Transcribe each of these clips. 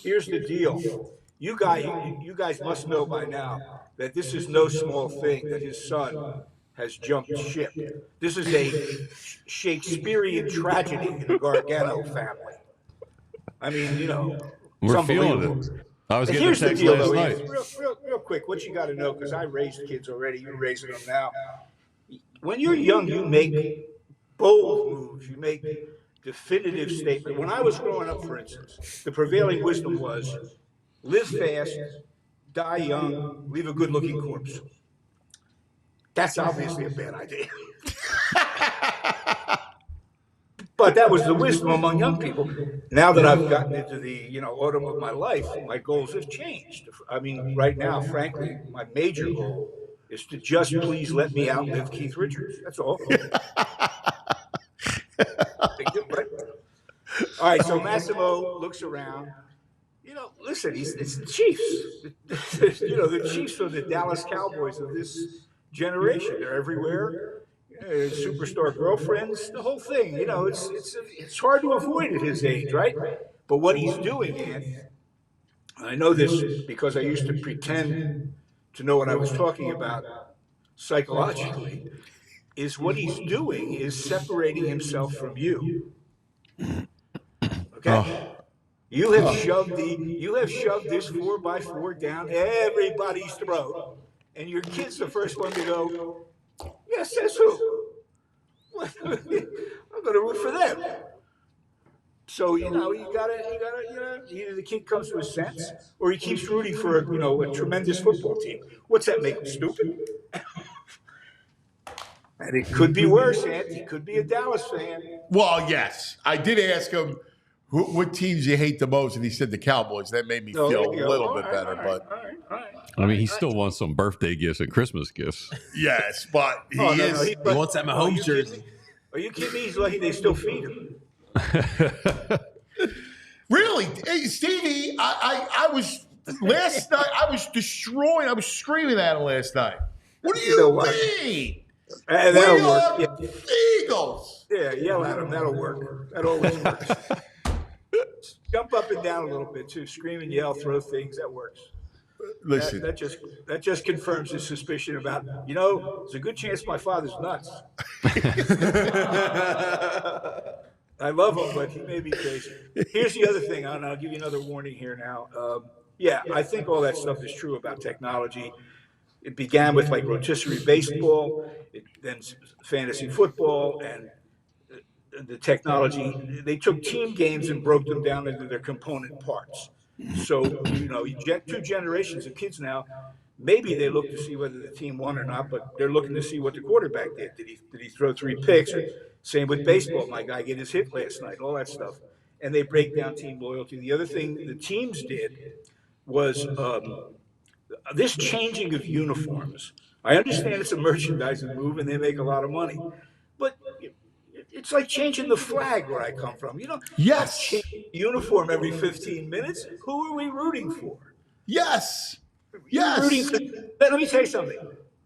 Here's the deal. You guys must know by now that this is no small thing that his son has jumped ship. This is a Shakespearean tragedy in the Gargano family. I mean, it's We're feeling unbelievable. it. I was And getting a here's the text deal, last though, night. Anthony, real quick, what you got to know, because I raised kids already, you're raising them now. When you're young, you make bold moves. You make definitive statements. When I was growing up, for instance, the prevailing wisdom was live fast, die young, leave a good-looking corpse. That's obviously a bad idea. But that was the wisdom among young people. Now that I've gotten into the autumn of my life, my goals have changed. I mean, right now, frankly, my major goal is to just please let me outlive Keith Richards. That's all. Big deal, right? All right, so Massimo looks around. Listen, it's the Chiefs. The Chiefs are the Dallas Cowboys of this generation. They're everywhere. Superstar girlfriends, the whole thing. It's hard to avoid at his age, right? But what he's doing, and I know this because I used to pretend to know what I was talking about psychologically, is what he's doing is separating himself from you. Okay? You have shoved this 4x4 down everybody's throat, and your kid's the first one to go, yes, says who? I'm going to root for them. So either the kid comes to his sense, or he keeps rooting for a tremendous football team. What's that make him stupid? And it could be worse, Ant. He could be a Dallas fan. Well, yes, I did ask him what teams you hate the most, and he said the Cowboys. That made me feel a little bit better. But I mean, he still wants some birthday gifts and Christmas gifts. Yes, but he wants that Mahomes jersey. Are you kidding me? He's lucky they still feed him. Really, hey, Stevie, I was last night. I was destroying. I was screaming at him last night. What do you mean? That'll work. Yeah. Eagles. Yeah, yell at him. That'll work. That always works. Jump up and down a little bit too. Scream and yell, throw things. That works. Listen, that just confirms his suspicion about. There's a good chance my father's nuts. I love him, but he may be crazy. Here's the other thing, and I'll give you another warning here now. I think all that stuff is true about technology. It began with like rotisserie baseball, then fantasy football, and the technology. They took team games and broke them down into their component parts. So, you get two generations of kids now. Maybe they look to see whether the team won or not, but they're looking to see what the quarterback did. Did he throw 3 picks? Or same with baseball. My guy get his hit last night, all that stuff. And they break down team loyalty. The other thing the teams did was this changing of uniforms. I understand it's a merchandising move and they make a lot of money, but it's like changing the flag where I come from. Yes. Change uniform every 15 minutes. Who are we rooting for? Yes. Let me tell you something.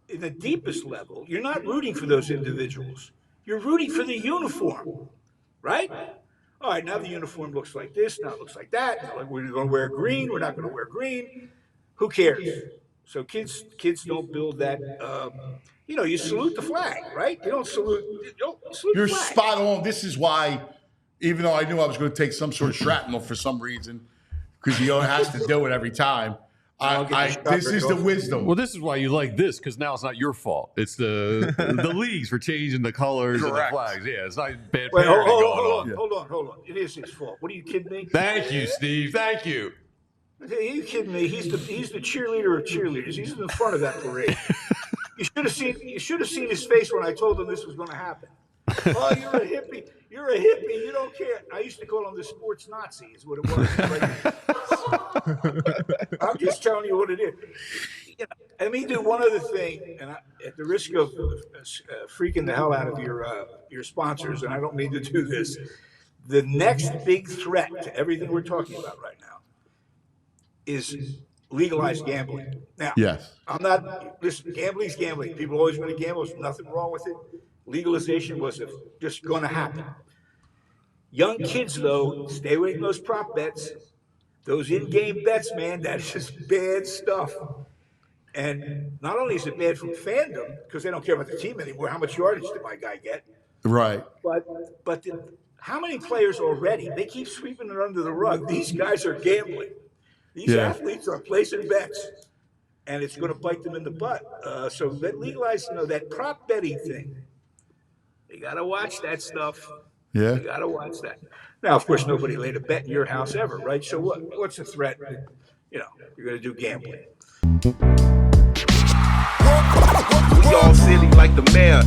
In the deepest level, you're not rooting for those individuals. You're rooting for the uniform, right? All right, now the uniform looks like this, now it looks like that. Now we're going to wear green, we're not going to wear green. Who cares? So kids don't build that. You salute the flag, right? You don't salute You're the flag. spot on. This is why, even though I knew I was going to take some sort of shrapnel for some reason, because he has to do it every time. This is the wisdom. Well, this is why you like this, because now it's not your fault. It's the leagues for changing the colors and the flags. Yeah, it's not bad parenting going on. Hold on. It is his fault. What are you kidding me? Thank you, Steve. Thank you. Are you kidding me? He's the cheerleader of cheerleaders. He's in the front of that parade. You should have seen his face when I told him this was going to happen. Oh, you're a hippie. You're a hippie. You don't care. I used to call him the sports Nazi. Is what it was. I'm just telling you what it is. Let me do one other thing, and at the risk of freaking the hell out of your sponsors, and I don't mean to do this. The next big threat to everything we're talking about right now is legalized gambling. Now, yes, listen, gambling's gambling. People always want to gamble. There's nothing wrong with it. Legalization was just going to happen. Young kids, though, stay away from those prop bets. Those in-game bets, man, that is just bad stuff. And not only is it bad from fandom, because they don't care about the team anymore, how much yardage did my guy get? Right. But how many players already, they keep sweeping it under the rug. These guys are gambling. These athletes are placing bets, and it's going to bite them in the butt. So that legalized, that prop betting thing, you got to watch that stuff. Yeah. You got to watch that. Now, of course, nobody laid a bet in your house ever, right? So what's the threat? You're going to do gambling. We all silly like the mayor.